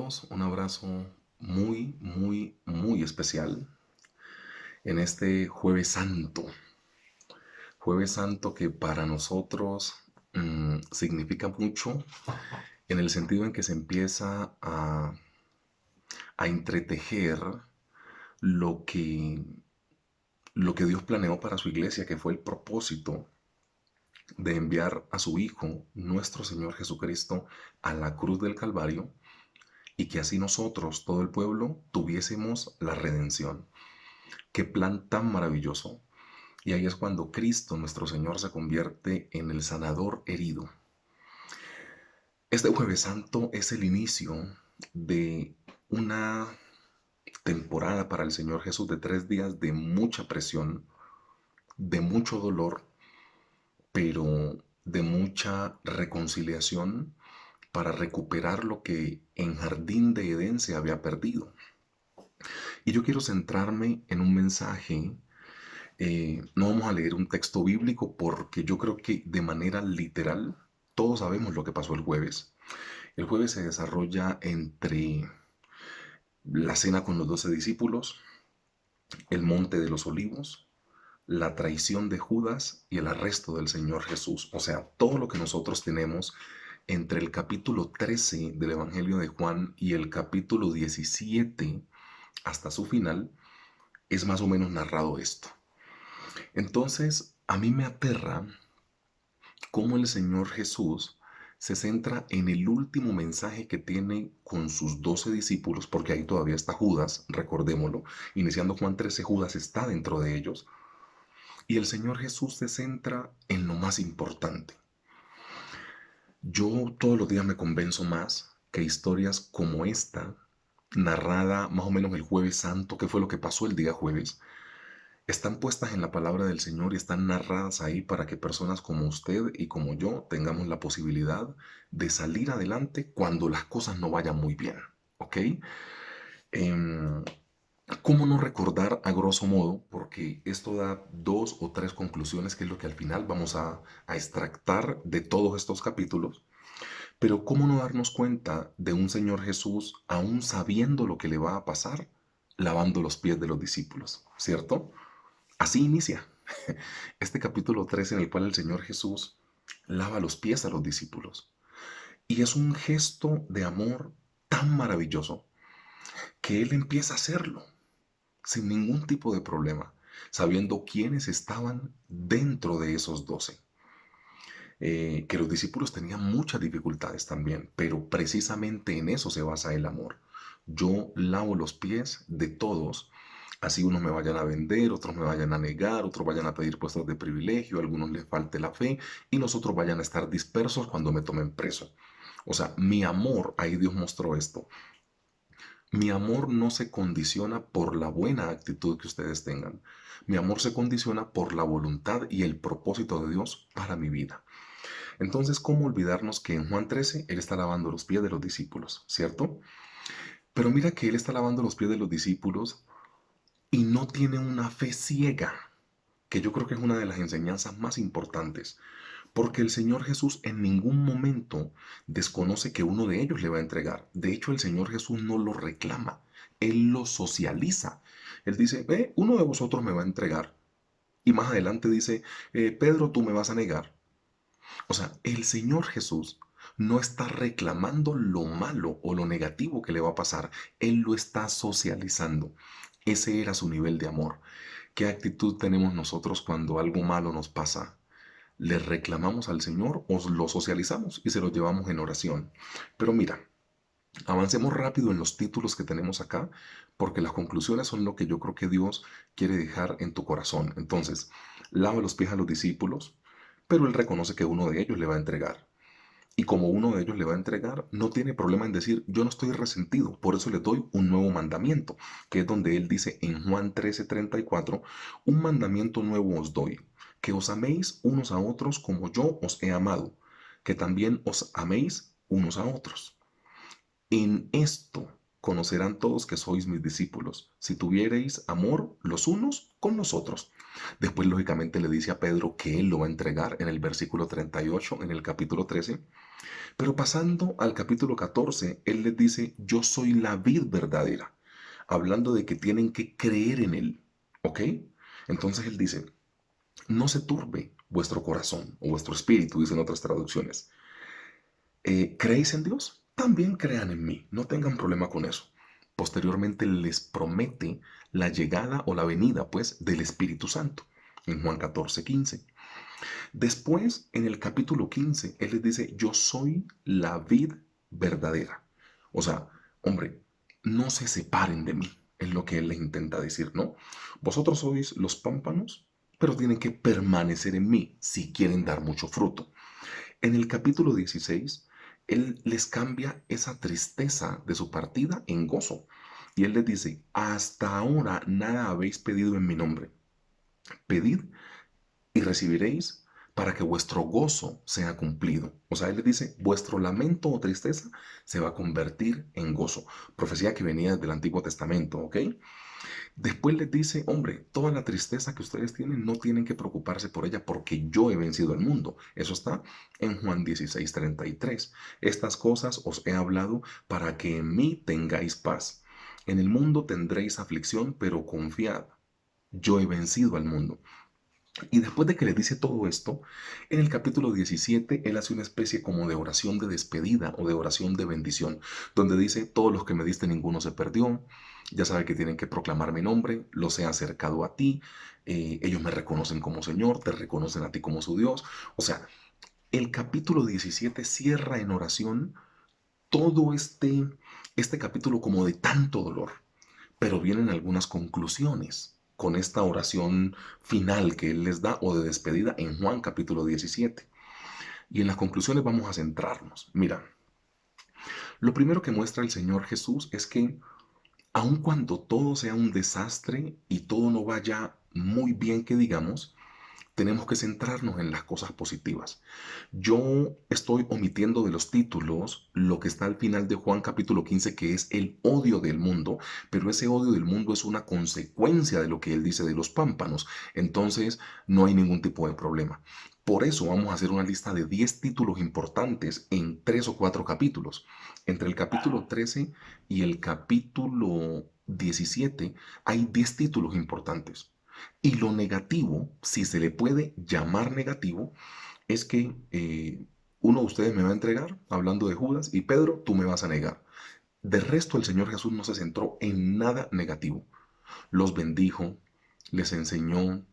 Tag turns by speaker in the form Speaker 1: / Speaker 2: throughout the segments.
Speaker 1: todos, un abrazo muy especial en este Jueves Santo que para nosotros significa mucho en el sentido en que se empieza a entretejer lo que, lo que Dios planeó para su iglesia, que fue el propósito de enviar a su Hijo, nuestro Señor Jesucristo, a la cruz del Calvario y que así nosotros, todo el pueblo, tuviésemos la redención. Qué plan tan maravilloso. Y ahí es cuando Cristo, nuestro Señor, se convierte en el sanador herido. Este Jueves Santo es el inicio de una temporada para el Señor Jesús de 3 días de mucha presión, de mucho dolor, pero de mucha reconciliación para recuperar lo que en Jardín de Edén se había perdido. Y yo quiero centrarme en un mensaje. No vamos a leer un texto bíblico porque yo creo que de manera literal todos sabemos lo que pasó el jueves. El jueves se desarrolla entre la cena con los 12 discípulos, el monte de los olivos, la traición de Judas y el arresto del Señor Jesús. O sea, todo lo que nosotros tenemos entre el capítulo 13 del Evangelio de Juan y el capítulo 17 hasta su final es más o menos narrado esto. Entonces, a mí me aterra cómo el Señor Jesús se centra en el último mensaje que tiene con sus 12 discípulos, porque ahí todavía está Judas, recordémoslo. Iniciando Juan 13, Judas está dentro de ellos. Y el Señor Jesús se centra en lo más importante. Yo todos los días me convenzo más que historias como esta, narrada más o menos el Jueves Santo, que fue lo que pasó el día jueves, están puestas en la palabra del Señor y están narradas ahí para que personas como usted y como yo tengamos la posibilidad de salir adelante cuando las cosas no vayan muy bien. ¿Ok? Em, ¿Cómo no recordar a grosso modo? Porque esto da 2 o 3 conclusiones, que es lo que al final vamos a extractar de todos estos capítulos. Pero ¿cómo no darnos cuenta de un Señor Jesús, aún sabiendo lo que le va a pasar, lavando los pies de los discípulos? ¿Cierto? Así inicia este capítulo 3 en el cual el Señor Jesús lava los pies a los discípulos. Y es un gesto de amor tan maravilloso que Él empieza a hacerlo sin ningún tipo de problema, sabiendo quiénes estaban dentro de esos 12. Que los discípulos tenían muchas dificultades también, pero precisamente en eso se basa el amor. Yo lavo los pies de todos, así unos me vayan a vender, otros me vayan a negar, otros vayan a pedir puestos de privilegio, a algunos les falte la fe y los otros vayan a estar dispersos cuando me tomen preso. O sea, mi amor, ahí Dios mostró esto. Mi amor no se condiciona por la buena actitud que ustedes tengan. Mi amor se condiciona por la voluntad y el propósito de Dios para mi vida. Entonces, ¿cómo olvidarnos que en Juan 13 Él está lavando los pies de los discípulos, ¿cierto? Pero mira que Él está lavando los pies de los discípulos y no tiene una fe ciega, que yo creo que es una de las enseñanzas más importantes, porque el Señor Jesús en ningún momento desconoce que uno de ellos le va a entregar. De hecho, el Señor Jesús no lo reclama, Él lo socializa. Él dice, uno de vosotros me va a entregar. Y más adelante dice, Pedro, tú me vas a negar. O sea, el Señor Jesús no está reclamando lo malo o lo negativo que le va a pasar. Él lo está socializando. Ese era su nivel de amor. ¿Qué actitud tenemos nosotros cuando algo malo nos pasa? ¿Le reclamamos al Señor o lo socializamos y se lo llevamos en oración? Pero mira, avancemos rápido en los títulos que tenemos acá, porque las conclusiones son lo que yo creo que Dios quiere dejar en tu corazón. Entonces, lava los pies a los discípulos, pero Él reconoce que uno de ellos le va a entregar. Y como uno de ellos le va a entregar, no tiene problema en decir, yo no estoy resentido, por eso le doy un nuevo mandamiento, que es donde Él dice en Juan 13:34, un mandamiento nuevo os doy, que os améis unos a otros como yo os he amado, que también os améis unos a otros. En esto conocerán todos que sois mis discípulos, si tuviereis amor los unos con los otros. Después, lógicamente, le dice a Pedro que él lo va a entregar en el versículo 38, en el capítulo 13. Pero pasando al capítulo 14, él les dice, yo soy la vid verdadera, hablando de que tienen que creer en él. ¿Ok? Entonces él dice, no se turbe vuestro corazón o vuestro espíritu, dicen otras traducciones. ¿Creéis en Dios? También crean en mí, no tengan problema con eso. Posteriormente les promete la llegada o la venida, pues, del Espíritu Santo, en Juan 14:15. Después, en el capítulo 15, Él les dice, yo soy la vid verdadera. O sea, hombre, no se separen de mí, es lo que Él les intenta decir, ¿no? Vosotros sois los pámpanos, pero tienen que permanecer en mí si quieren dar mucho fruto. En el capítulo 16, Él les cambia esa tristeza de su partida en gozo. Y Él les dice, hasta ahora nada habéis pedido en mi nombre. Pedid y recibiréis para que vuestro gozo sea cumplido. O sea, Él les dice, vuestro lamento o tristeza se va a convertir en gozo. Profecía que venía del Antiguo Testamento, ¿ok? Después les dice, hombre, toda la tristeza que ustedes tienen no tienen que preocuparse por ella porque yo he vencido el mundo. Eso está en Juan 16:33. Estas cosas os he hablado para que en mí tengáis paz. En el mundo tendréis aflicción, pero confiad, yo he vencido al mundo. Y después de que les dice todo esto, en el capítulo 17, él hace una especie como de oración de despedida o de oración de bendición, donde dice, todos los que me diste, ninguno se perdió, ya saben que tienen que proclamar mi nombre, los he acercado a ti, ellos me reconocen como Señor, te reconocen a ti como su Dios. O sea, el capítulo 17 cierra en oración todo este capítulo como de tanto dolor, pero vienen algunas conclusiones con esta oración final que Él les da o de despedida en Juan capítulo 17. Y en las conclusiones vamos a centrarnos. Mira, lo primero que muestra el Señor Jesús es que aun cuando todo sea un desastre y todo no vaya muy bien que digamos, tenemos que centrarnos en las cosas positivas. Yo estoy omitiendo de los títulos lo que está al final de Juan capítulo 15, que es el odio del mundo, pero ese odio del mundo es una consecuencia de lo que él dice de los pámpanos. Entonces, no hay ningún tipo de problema. Por eso vamos a hacer una lista de 10 títulos importantes en 3 o 4 capítulos. Entre el capítulo 13 y el capítulo 17 hay 10 títulos importantes. Y lo negativo, si se le puede llamar negativo, es que uno de ustedes me va a entregar, hablando de Judas, y Pedro, tú me vas a negar. De resto, el Señor Jesús no se centró en nada negativo. Los bendijo, les enseñó,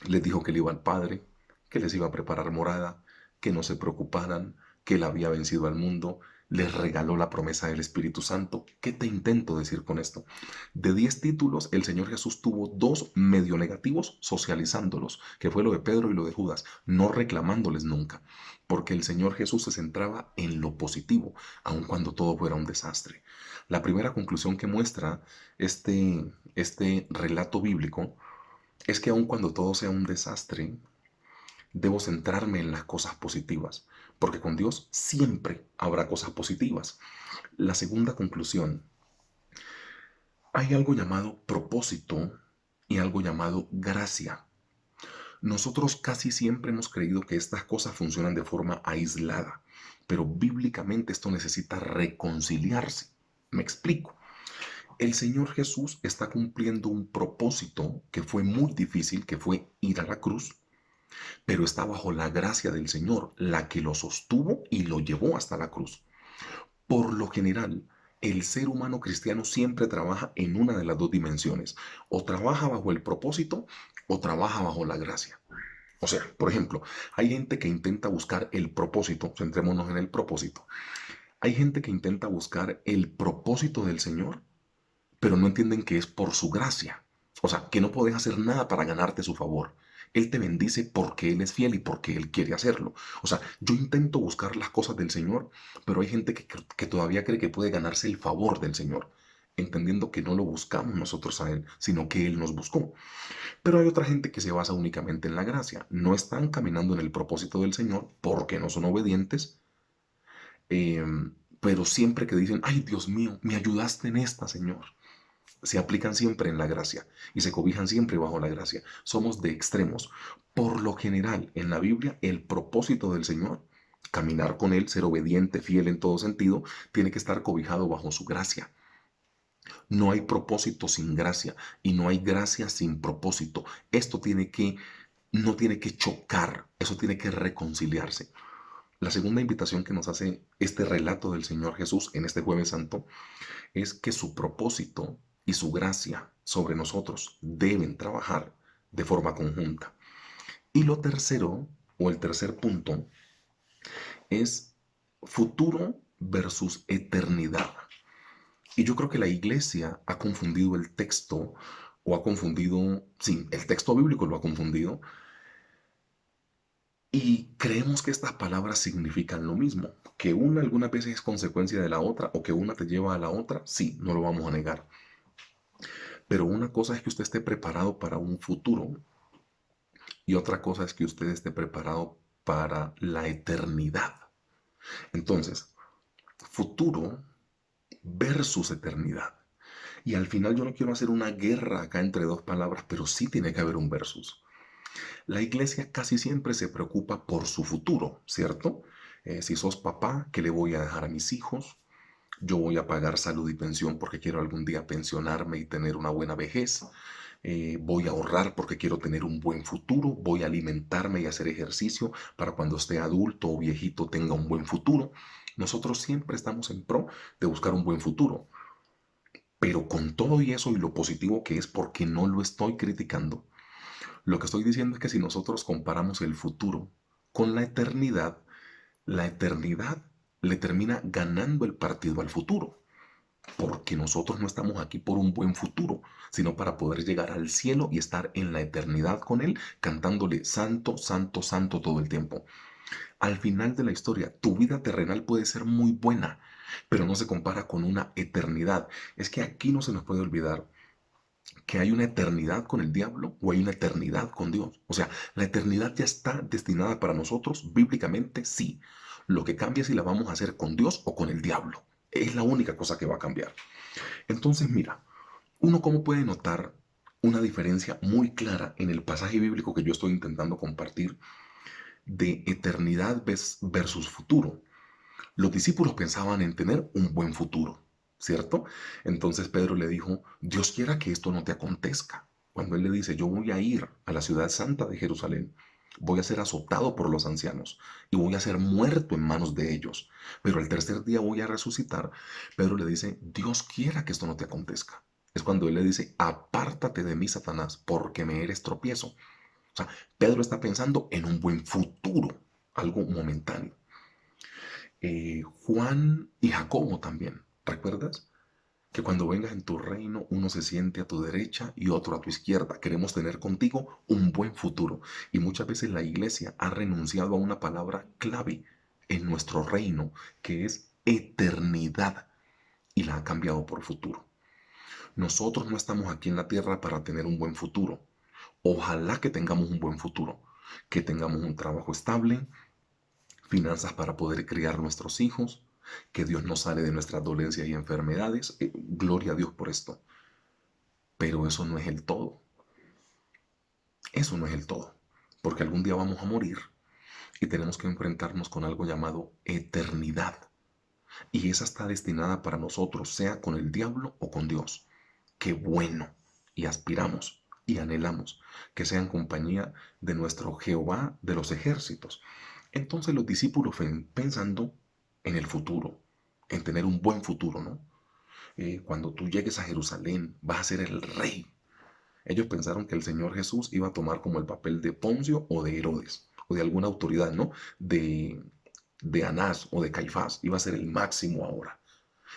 Speaker 1: les dijo que él iba al Padre, que les iba a preparar morada, que no se preocuparan, que él había vencido al mundo, les regaló la promesa del Espíritu Santo. ¿Qué te intento decir con esto? De 10 títulos, el Señor Jesús tuvo 2 medio negativos socializándolos, que fue lo de Pedro y lo de Judas, no reclamándoles nunca, porque el Señor Jesús se centraba en lo positivo, aun cuando todo fuera un desastre. La primera conclusión que muestra este relato bíblico es que aun cuando todo sea un desastre, debo centrarme en las cosas positivas, porque con Dios siempre habrá cosas positivas. La segunda conclusión, hay algo llamado propósito y algo llamado gracia. Nosotros casi siempre hemos creído que estas cosas funcionan de forma aislada, pero bíblicamente esto necesita reconciliarse. Me explico. El Señor Jesús está cumpliendo un propósito que fue muy difícil, que fue ir a la cruz, pero está bajo la gracia del Señor, la que lo sostuvo y lo llevó hasta la cruz. Por lo general, el ser humano cristiano siempre trabaja en una de las dos dimensiones, o trabaja bajo el propósito o trabaja bajo la gracia. O sea, por ejemplo, hay gente que intenta buscar el propósito, centrémonos en el propósito. Hay gente que intenta buscar el propósito del Señor, pero no entienden que es por su gracia. O sea, que no puedes hacer nada para ganarte su favor. Él te bendice porque Él es fiel y porque Él quiere hacerlo. O sea, yo intento buscar las cosas del Señor, pero hay gente que todavía cree que puede ganarse el favor del Señor, entendiendo que no lo buscamos nosotros a Él, sino que Él nos buscó. Pero hay otra gente que se basa únicamente en la gracia. No están caminando en el propósito del Señor porque no son obedientes, eh, pero siempre que dicen, ay Dios mío, me ayudaste en esta, Señor, se aplican siempre en la gracia y se cobijan siempre bajo la gracia. Somos de extremos. Por lo general, en la Biblia, el propósito del Señor, caminar con Él, ser obediente, fiel en todo sentido, tiene que estar cobijado bajo su gracia. No hay propósito sin gracia y no hay gracia sin propósito. Esto no tiene que chocar, eso tiene que reconciliarse. La segunda invitación que nos hace este relato del Señor Jesús en este Jueves Santo es que su propósito y su gracia sobre nosotros deben trabajar de forma conjunta. Y lo tercero, o el tercer punto, es futuro versus eternidad. Y yo creo que la iglesia ha confundido el texto, o ha confundido, sí, el texto bíblico lo ha confundido, y creemos que estas palabras significan lo mismo, que una algunas veces es consecuencia de la otra, o que una te lleva a la otra, sí, no lo vamos a negar. Pero una cosa es que usted esté preparado para un futuro y otra cosa es que usted esté preparado para la eternidad. Entonces, futuro versus eternidad. Y al final yo no quiero hacer una guerra acá entre dos palabras, pero sí tiene que haber un versus. La iglesia casi siempre se preocupa por su futuro, ¿cierto? Si sos papá, ¿qué le voy a dejar a mis hijos? Yo voy a pagar salud y pensión porque quiero algún día pensionarme y tener una buena vejez. Voy a ahorrar porque quiero tener un buen futuro. Voy a alimentarme y hacer ejercicio para cuando esté adulto o viejito tenga un buen futuro. Nosotros siempre estamos en pro de buscar un buen futuro. Pero con todo y eso y lo positivo que es, porque no lo estoy criticando, lo que estoy diciendo es que si nosotros comparamos el futuro con la eternidad le termina ganando el partido al futuro, porque nosotros no estamos aquí por un buen futuro, sino para poder llegar al cielo y estar en la eternidad con Él, cantándole santo, santo, santo todo el tiempo. Al final de la historia, tu vida terrenal puede ser muy buena, pero no se compara con una eternidad. Es que aquí no se nos puede olvidar que hay una eternidad con el diablo o hay una eternidad con Dios. O sea, la eternidad ya está destinada para nosotros, bíblicamente sí. Lo que cambia es si la vamos a hacer con Dios o con el diablo. Es la única cosa que va a cambiar. Entonces, mira, uno cómo puede notar una diferencia muy clara en el pasaje bíblico que yo estoy intentando compartir de eternidad versus futuro. Los discípulos pensaban en tener un buen futuro, ¿cierto? Entonces Pedro le dijo, Dios quiera que esto no te acontezca. Cuando él le dice, yo voy a ir a la ciudad santa de Jerusalén, voy a ser azotado por los ancianos y voy a ser muerto en manos de ellos, pero el tercer día voy a resucitar. Pedro le dice, Dios quiera que esto no te acontezca. Es cuando él le dice, apártate de mí, Satanás, porque me eres tropiezo. O sea, Pedro está pensando en un buen futuro, algo momentáneo. Juan y Jacobo también, ¿recuerdas? Que cuando vengas en tu reino, uno se siente a tu derecha y otro a tu izquierda. Queremos tener contigo un buen futuro. Y muchas veces la iglesia ha renunciado a una palabra clave en nuestro reino, que es eternidad, y la ha cambiado por futuro. Nosotros no estamos aquí en la tierra para tener un buen futuro. Ojalá que tengamos un buen futuro, que tengamos un trabajo estable, finanzas para poder criar nuestros hijos, que Dios nos sale de nuestras dolencias y enfermedades. Gloria a Dios por esto. Pero eso no es el todo. Eso no es el todo. Porque algún día vamos a morir y tenemos que enfrentarnos con algo llamado eternidad. Y esa está destinada para nosotros, sea con el diablo o con Dios. Qué bueno. Y aspiramos y anhelamos que sea en compañía de nuestro Jehová de los ejércitos. Entonces los discípulos pensando en el futuro, en tener un buen futuro, ¿no? Cuando tú llegues a Jerusalén, vas a ser el rey. Ellos pensaron que el Señor Jesús iba a tomar como el papel de Poncio o de Herodes, o de alguna autoridad, ¿no? De Anás o de Caifás. Iba a ser el máximo ahora.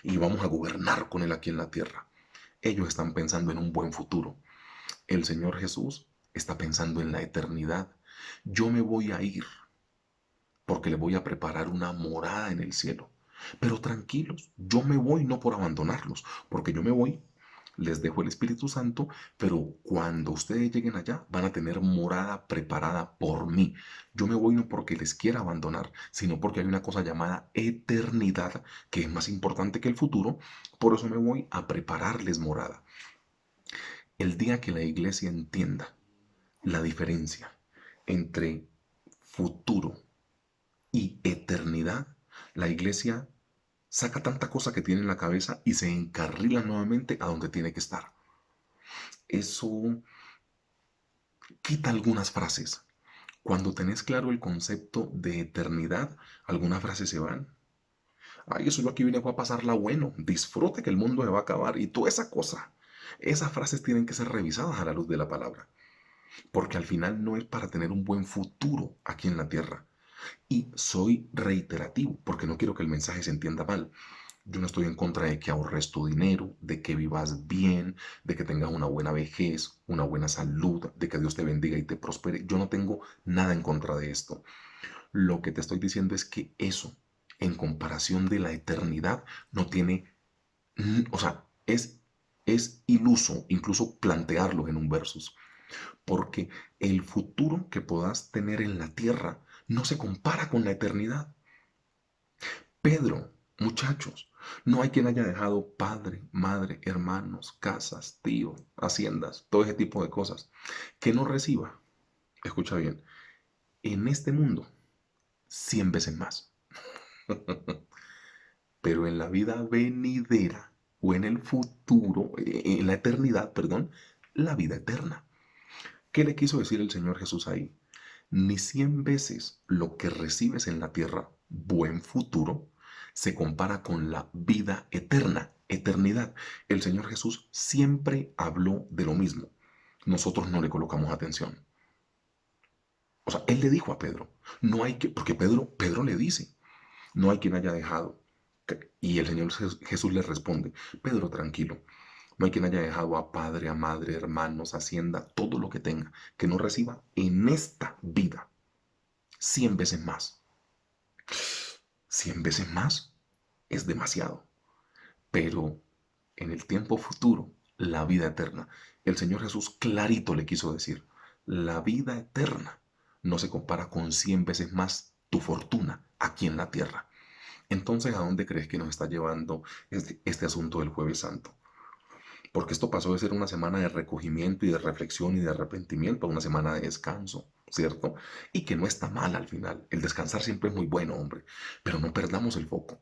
Speaker 1: Y vamos a gobernar con él aquí en la tierra. Ellos están pensando en un buen futuro. El Señor Jesús está pensando en la eternidad. Yo me voy a ir porque le voy a preparar una morada en el cielo. Pero tranquilos, yo me voy no por abandonarlos, porque yo me voy les dejo el Espíritu Santo, pero cuando ustedes lleguen allá van a tener morada preparada por mí. Yo me voy no porque les quiera abandonar, sino porque hay una cosa llamada eternidad que es más importante que el futuro. Por eso me voy a prepararles morada. El día que la iglesia entienda la diferencia entre futuro y eternidad, la iglesia saca tanta cosa que tiene en la cabeza y se encarrila nuevamente a donde tiene que estar. Eso quita algunas frases. Cuando tenés claro el concepto de eternidad, algunas frases se van. Ay, eso yo aquí vine a pasarla bueno. Disfrute que el mundo se va a acabar y toda esa cosa. Esas frases tienen que ser revisadas a la luz de la palabra. Porque al final no es para tener un buen futuro aquí en la tierra. Y soy reiterativo porque no quiero que el mensaje se entienda mal. Yo no estoy en contra de que ahorres tu dinero, de que vivas bien, de que tengas una buena vejez, una buena salud, de que Dios te bendiga y te prospere. Yo no tengo nada en contra de esto. Lo que te estoy diciendo es que eso, en comparación de la eternidad, no tiene, o sea, es iluso incluso plantearlo en un versus, porque el futuro que puedas tener en la tierra no se compara con la eternidad. Pedro, muchachos, no hay quien haya dejado padre, madre, hermanos, casas, tíos, haciendas, todo ese tipo de cosas, que no reciba, escucha bien, en este mundo 100 veces más, pero en la vida venidera o en el futuro, en la eternidad, perdón, la vida eterna. ¿Qué le quiso decir el Señor Jesús ahí? Ni 100 veces lo que recibes en la tierra, buen futuro, se compara con la vida eterna, eternidad. El Señor Jesús siempre habló de lo mismo. Nosotros no le colocamos atención. O sea, Él le dijo a Pedro, no hay que, porque Pedro le dice, no hay quien haya dejado. Y el Señor Jesús le responde, Pedro, tranquilo, no hay quien haya dejado a padre, a madre, hermanos, hacienda, todo lo que tenga, que no reciba en esta vida 100 veces más. 100 veces más es demasiado. Pero en el tiempo futuro, la vida eterna. El Señor Jesús clarito le quiso decir, la vida eterna no se compara con 100 veces más tu fortuna aquí en la tierra. Entonces, ¿a dónde crees que nos está llevando este asunto del Jueves Santo? Porque esto pasó de ser una semana de recogimiento y de reflexión y de arrepentimiento a una semana de descanso, ¿cierto? Y que no está mal al final. El descansar siempre es muy bueno, hombre, pero no perdamos el foco.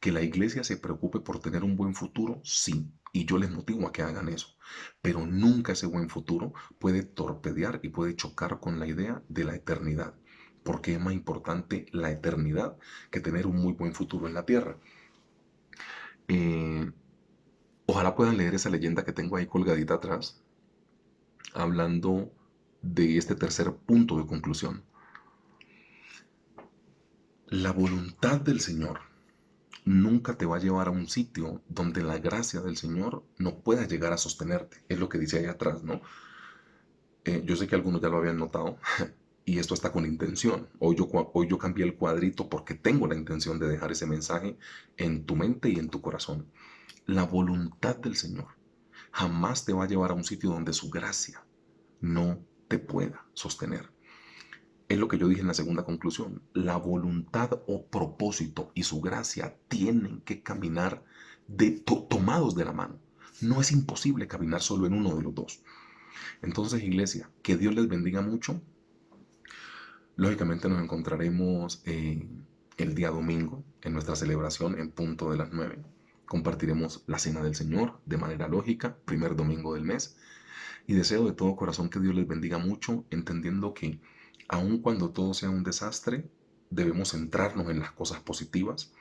Speaker 1: Que la iglesia se preocupe por tener un buen futuro, sí, y yo les motivo a que hagan eso, pero nunca ese buen futuro puede torpedear y puede chocar con la idea de la eternidad, porque es más importante la eternidad que tener un muy buen futuro en la tierra. Eh, Ojalá puedan leer esa leyenda que tengo ahí colgadita atrás, hablando de este tercer punto de conclusión. La voluntad del Señor nunca te va a llevar a un sitio donde la gracia del Señor no pueda llegar a sostenerte. Es lo que dice ahí atrás, ¿no? Yo sé que algunos ya lo habían notado y esto está con intención. Hoy yo cambié el cuadrito porque tengo la intención de dejar ese mensaje en tu mente y en tu corazón. La voluntad del Señor jamás te va a llevar a un sitio donde su gracia no te pueda sostener. Es lo que yo dije en la segunda conclusión. La voluntad o propósito y su gracia tienen que caminar tomados de la mano. No es imposible caminar solo en uno de los dos. Entonces, iglesia, que Dios les bendiga mucho. Lógicamente nos encontraremos el día domingo en nuestra celebración en punto de las 9. Compartiremos la cena del Señor de manera lógica, primer domingo del mes. Y deseo de todo corazón que Dios les bendiga mucho, entendiendo que aun cuando todo sea un desastre, debemos centrarnos en las cosas positivas.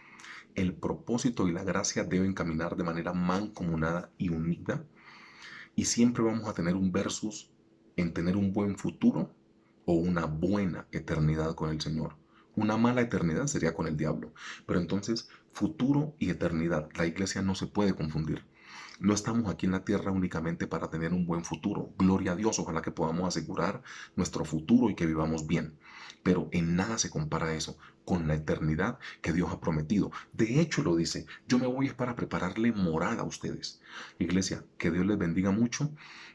Speaker 1: El propósito y la gracia deben caminar de manera mancomunada y unida. Y siempre vamos a tener un versus en tener un buen futuro o una buena eternidad con el Señor. Una mala eternidad sería con el diablo. Pero entonces, futuro y eternidad, la iglesia no se puede confundir. No estamos aquí en la tierra únicamente para tener un buen futuro. Gloria a Dios, ojalá que podamos asegurar nuestro futuro y que vivamos bien. Pero en nada se compara eso con la eternidad que Dios ha prometido. De hecho, lo dice, yo me voy es para prepararle morada a ustedes. Iglesia, que Dios les bendiga mucho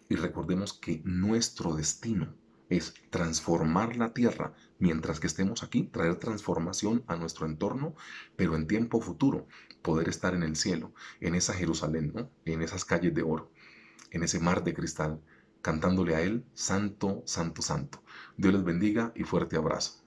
Speaker 1: y recordemos que nuestro destino es transformar la tierra mientras que estemos aquí, traer transformación a nuestro entorno, pero en tiempo futuro poder estar en el cielo, en esa Jerusalén, ¿no? En esas calles de oro, en ese mar de cristal, cantándole a Él, Santo, Santo, Santo. Dios les bendiga y fuerte abrazo.